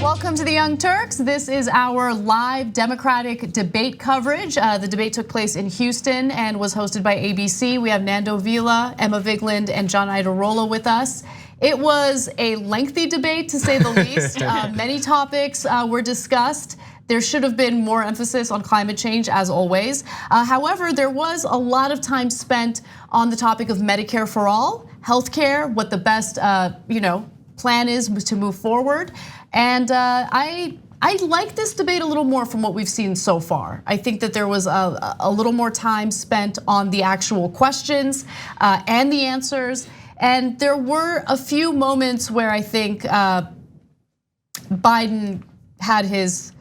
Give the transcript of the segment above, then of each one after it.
Welcome to the Young Turks. This is our live Democratic debate coverage. The debate took place in Houston and was hosted by ABC. We have Nando, Vila, Emma Vigeland, and John Iadarola with us. It was a lengthy debate, to say the least. Many topics were discussed. There should have been more emphasis on climate change, as always. However, there was a lot of time spent on the topic of Medicare for all, healthcare, what the best plan is to move forward. And I like this debate a little more from what we've seen so far. I think that there was a little more time spent on the actual questions and the answers. And there were a few moments where I think Biden had his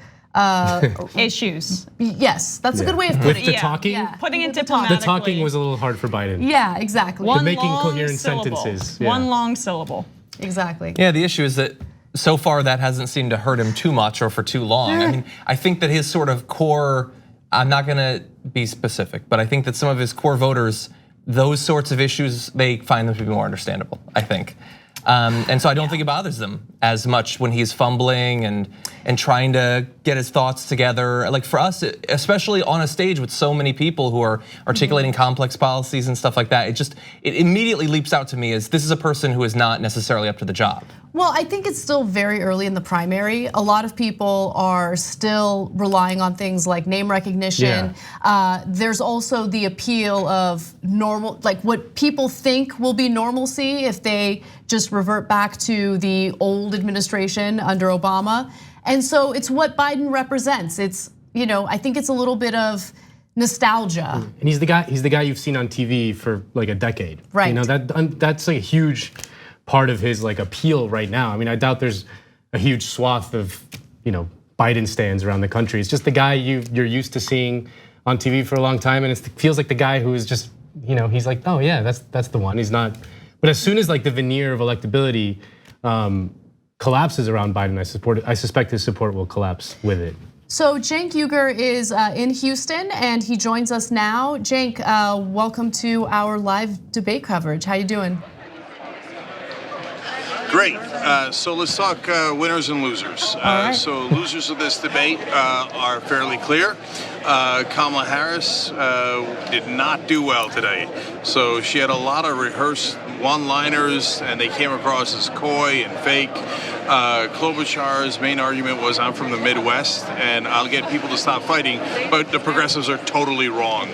issues. Yes, that's a good way of putting it. With the talking? Yeah. Putting it diplomatically. The talking was a little hard for Biden. Yeah, exactly. Making coherent sentences. Yeah. One long syllable. Exactly. Yeah, the issue is that so far that hasn't seemed to hurt him too much or for too long. I mean, I think that his sort of core, I'm not gonna be specific, but I think that some of his core voters, those sorts of issues, they find them to be more understandable, I think. And so I don't think it bothers them as much when he's fumbling and trying to get his thoughts together. Like for us, especially on a stage with so many people who are articulating complex policies and stuff like that, it immediately leaps out to me as this is a person who is not necessarily up to the job. Well, I think it's still very early in the primary. A lot of people are still relying on things like name recognition. Yeah. There's also the appeal of normal, like what people think will be normalcy if they just revert back to the old administration under Obama. And so it's what Biden represents. It's, I think it's a little bit of nostalgia. And he's the guy you've seen on TV for like a decade. Right. That's like a huge part of his like appeal right now. I mean, I doubt there's a huge swath of Biden stands around the country. It's just the guy you're used to seeing on TV for a long time, and it feels like the guy who is just he's like, oh yeah, that's the one. He's not. But as soon as like the veneer of electability collapses around Biden, I suspect his support will collapse with it. So Cenk Uygur is in Houston and he joins us now. Cenk, welcome to our live debate coverage. How you doing? Great. So let's talk winners and losers. Right. So losers of this debate are fairly clear. Kamala Harris did not do well today. So she had a lot of rehearsed one-liners and they came across as coy and fake. Klobuchar's main argument was, I'm from the Midwest and I'll get people to stop fighting, but the progressives are totally wrong.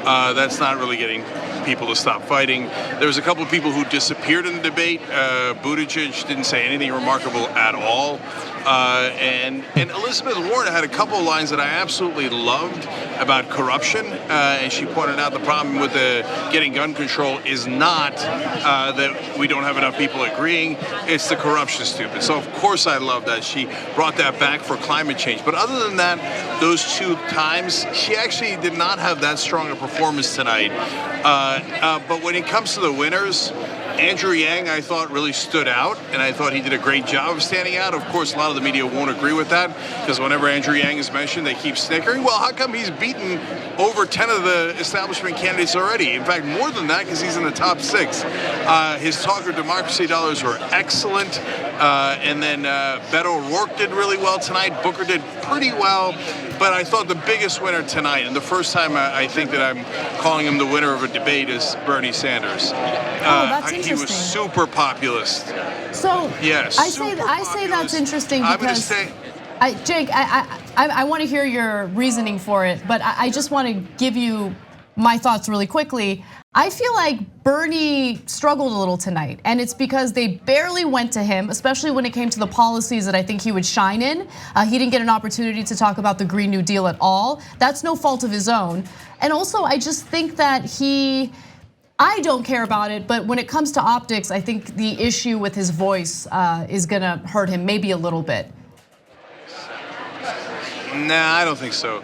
That's not really getting people to stop fighting. There was a couple of people who disappeared in the debate. Buttigieg didn't say anything remarkable at all. And Elizabeth Warren had a couple of lines that I absolutely loved about corruption. And she pointed out the problem with getting gun control is not that we don't have enough people agreeing, it's the corruption stupid. So of course I love that she brought that back for climate change. But other than that, those two times, she actually did not have that strong a performance tonight. But when it comes to the winners, Andrew Yang, I thought, really stood out, and I thought he did a great job of standing out. Of course, a lot of the media won't agree with that, because whenever Andrew Yang is mentioned, they keep snickering. Well, how come he's beaten over 10 of the establishment candidates already? In fact, more than that, because he's in the top 6. His talk of democracy dollars were excellent. And then Beto O'Rourke did really well tonight. Booker did pretty well. But I thought the biggest winner tonight, and the first time I think that I'm calling him the winner of a debate, is Bernie Sanders. That's interesting. He was super populist. So yes, I say that's interesting because Cenk, I want to hear your reasoning for it, but I just want to give you my thoughts really quickly. I feel like Bernie struggled a little tonight, and it's because they barely went to him, especially when it came to the policies that I think he would shine in. He didn't get an opportunity to talk about the Green New Deal at all. That's no fault of his own. And also, I just think that I don't care about it, but when it comes to optics, I think the issue with his voice is gonna hurt him maybe a little bit. Nah, I don't think so.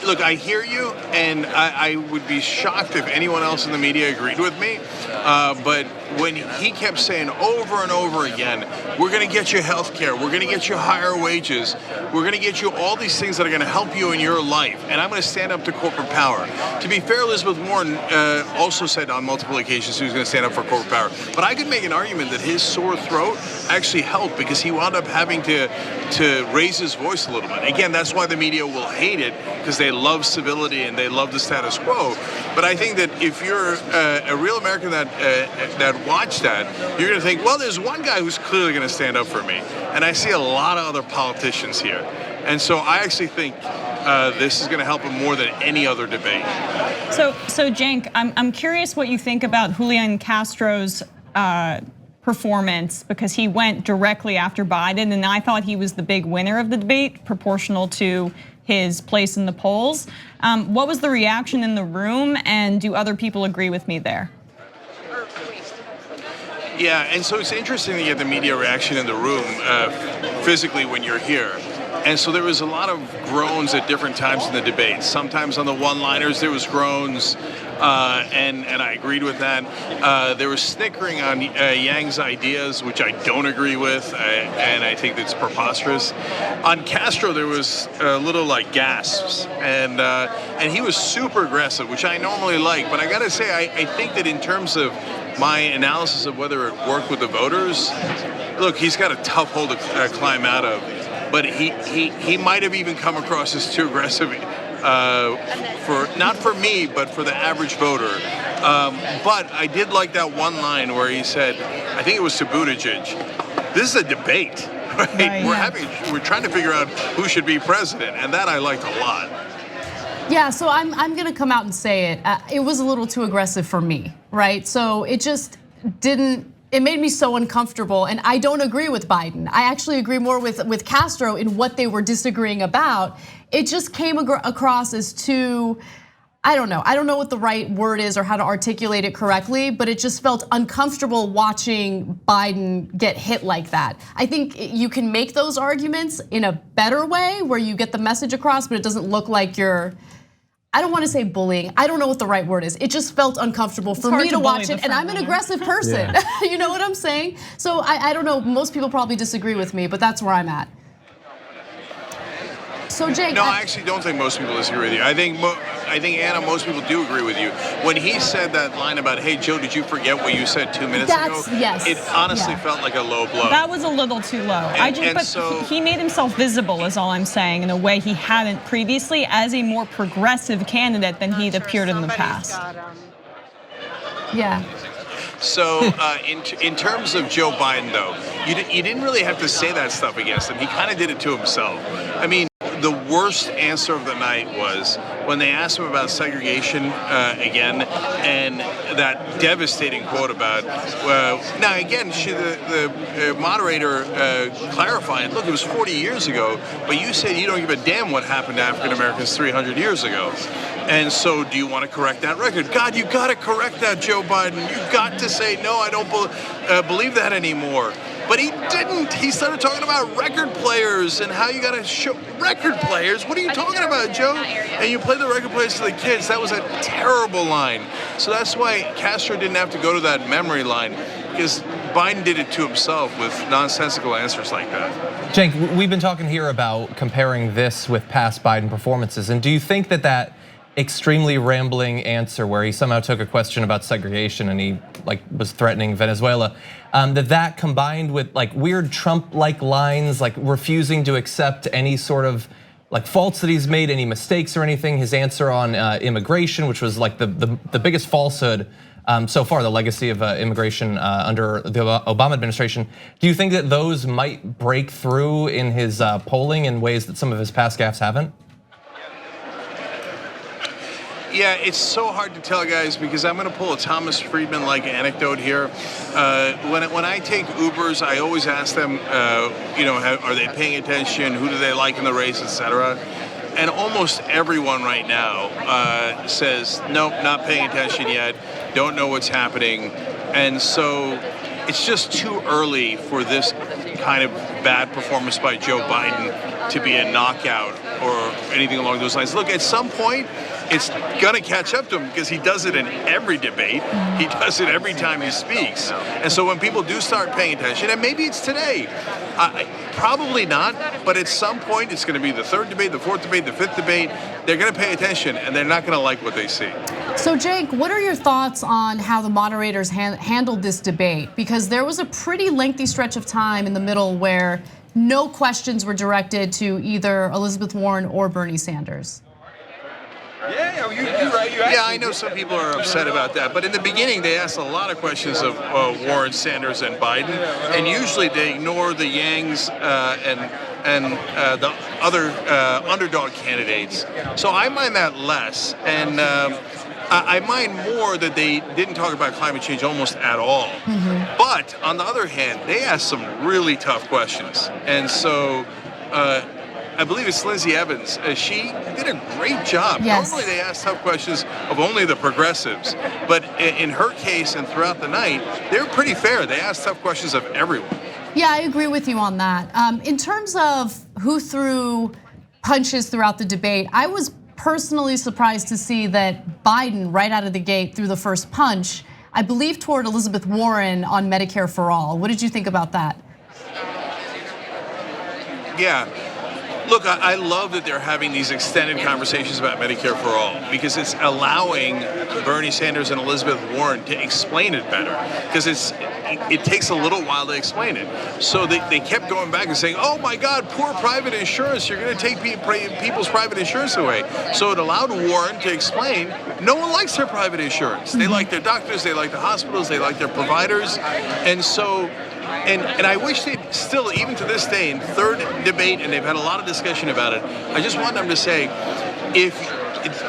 Look, I hear you, and I would be shocked if anyone else in the media agreed with me. But when he kept saying over and over again, we're going to get you health care, we're going to get you higher wages, we're going to get you all these things that are going to help you in your life, and I'm going to stand up to corporate power. To be fair, Elizabeth Warren also said on multiple occasions she was going to stand up for corporate power. But I could make an argument that his sore throat actually helped because he wound up having to raise his voice a little bit. Again, that's why the media will hate it, because they love civility and they love the status quo. But I think that if you're a real American that watched that, you're going to think, well, there's one guy who's clearly going to stand up for me. And I see a lot of other politicians here. And so I actually think this is going to help him more than any other debate. So Cenk, I'm curious what you think about Julian Castro's performance, because he went directly after Biden, and I thought he was the big winner of the debate, proportional to his place in the polls. What was the reaction in the room, and do other people agree with me there? Yeah, and so it's interesting to get the media reaction in the room physically when you're here. And so there was a lot of groans at different times in the debate. Sometimes on the one-liners there was groans, and I agreed with that. There was snickering on Yang's ideas, which I don't agree with, and I think that's preposterous. On Castro there was a little like gasps, and he was super aggressive, which I normally like. But I gotta say, I think that in terms of my analysis of whether it worked with the voters, look, he's got a tough hole to climb out of. But he might have even come across as too aggressive for not for me, but for the average voter. But I did like that one line where he said, I think it was to Buttigieg, "This is a debate, right? We're trying to figure out who should be president," and that I liked a lot. Yeah, so I'm gonna come out and say it. It was a little too aggressive for me, right? So it just didn't. It made me so uncomfortable, and I don't agree with Biden. I actually agree more with Castro in what they were disagreeing about. It just came across as too, I don't know what the right word is or how to articulate it correctly, but it just felt uncomfortable watching Biden get hit like that. I think you can make those arguments in a better way where you get the message across, but it doesn't look like you're, I don't want to say bullying. I don't know what the right word is. It just felt uncomfortable for me to watch it, and I'm an aggressive person. Yeah. You know what I'm saying? So I don't know. Most people probably disagree with me, but that's where I'm at. So Cenk, no, I actually don't think most people disagree with you. I think Anna, most people do agree with you. When he said that line about, "Hey Joe, did you forget what you said 2 minutes ago?" Yes. It honestly felt like a low blow. That was a little too low. He made himself visible, is all I'm saying, in a way he hadn't previously, as a more progressive candidate than he'd appeared in the past. Yeah. So in terms of Joe Biden, though, you didn't really have to say that stuff against him. He kind of did it to himself. I mean, the worst answer of the night was when they asked him about segregation again, and that devastating quote about, now again, the moderator clarified, look, it was 40 years ago, but you said you don't give a damn what happened to African Americans 300 years ago. And so do you want to correct that record? God, you got to correct that, Joe Biden. You got to say, no, I don't believe that anymore. But he didn't. He started talking about record players and how you got to show record players. What are you talking about, Joe? And you play the record players to the kids. That was a terrible line. So that's why Castro didn't have to go to that memory line, because Biden did it to himself with nonsensical answers like that. Cenk, we've been talking here about comparing this with past Biden performances. And do you think that extremely rambling answer where he somehow took a question about segregation and he was threatening Venezuela, that combined with weird Trump-like lines, like refusing to accept any sort of faults that he's made, any mistakes or anything, his answer on immigration, which was the biggest falsehood so far, the legacy of immigration under the Obama administration. Do you think that those might break through in his polling in ways that some of his past gaffes haven't? Yeah, it's so hard to tell, guys, because I'm going to pull a Thomas Friedman-like anecdote here. When I take Ubers, I always ask them, are they paying attention? Who do they like in the race, etc. And almost everyone right now says, nope, not paying attention yet, don't know what's happening. And so it's just too early for this kind of bad performance by Joe Biden to be a knockout or anything along those lines. Look, at some point, it's gonna catch up to him because he does it in every debate. He does it every time he speaks. And so when people do start paying attention, and maybe it's today, probably not, but at some point it's gonna be the third debate, the fourth debate, the fifth debate, they're gonna pay attention and they're not gonna like what they see. So Cenk, what are your thoughts on how the moderators handled this debate? Because there was a pretty lengthy stretch of time in the middle where no questions were directed to either Elizabeth Warren or Bernie Sanders. Yeah, you're right. Yeah, I know some people are upset about that, but in the beginning they asked a lot of questions of Warren, Sanders, and Biden, and usually they ignore the Yangs and the other underdog candidates. So I mind that less, and I mind more that they didn't talk about climate change almost at all. But on the other hand, they asked some really tough questions, and so. I believe it's Lindsay Evans. She did a great job. Yes. Normally they ask tough questions of only the progressives, but in her case and throughout the night, they were pretty fair. They asked tough questions of everyone. Yeah, I agree with you on that. In terms of who threw punches throughout the debate, I was personally surprised to see that Biden, right out of the gate, threw the first punch, I believe toward Elizabeth Warren on Medicare for All. What did you think about that? Yeah. Look, I love that they're having these extended conversations about Medicare for All because it's allowing Bernie Sanders and Elizabeth Warren to explain it better because it takes a little while to explain it. So they kept going back and saying, oh my God, poor private insurance. You're going to take people's private insurance away. So it allowed Warren to explain no one likes their private insurance. They like their doctors, they like the hospitals, they like their providers. And so And I wish they'd still, even to this day, in third debate, and they've had a lot of discussion about it, I just want them to say,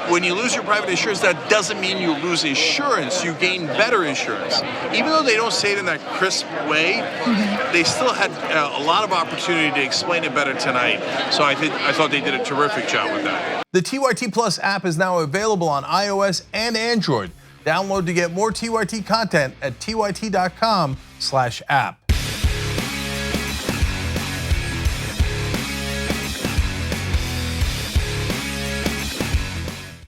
when you lose your private insurance, that doesn't mean you lose insurance. You gain better insurance. Even though they don't say it in that crisp way, they still had a lot of opportunity to explain it better tonight. So I thought they did a terrific job with that. The TYT Plus app is now available on iOS and Android. Download to get more TYT content at tyt.com/app.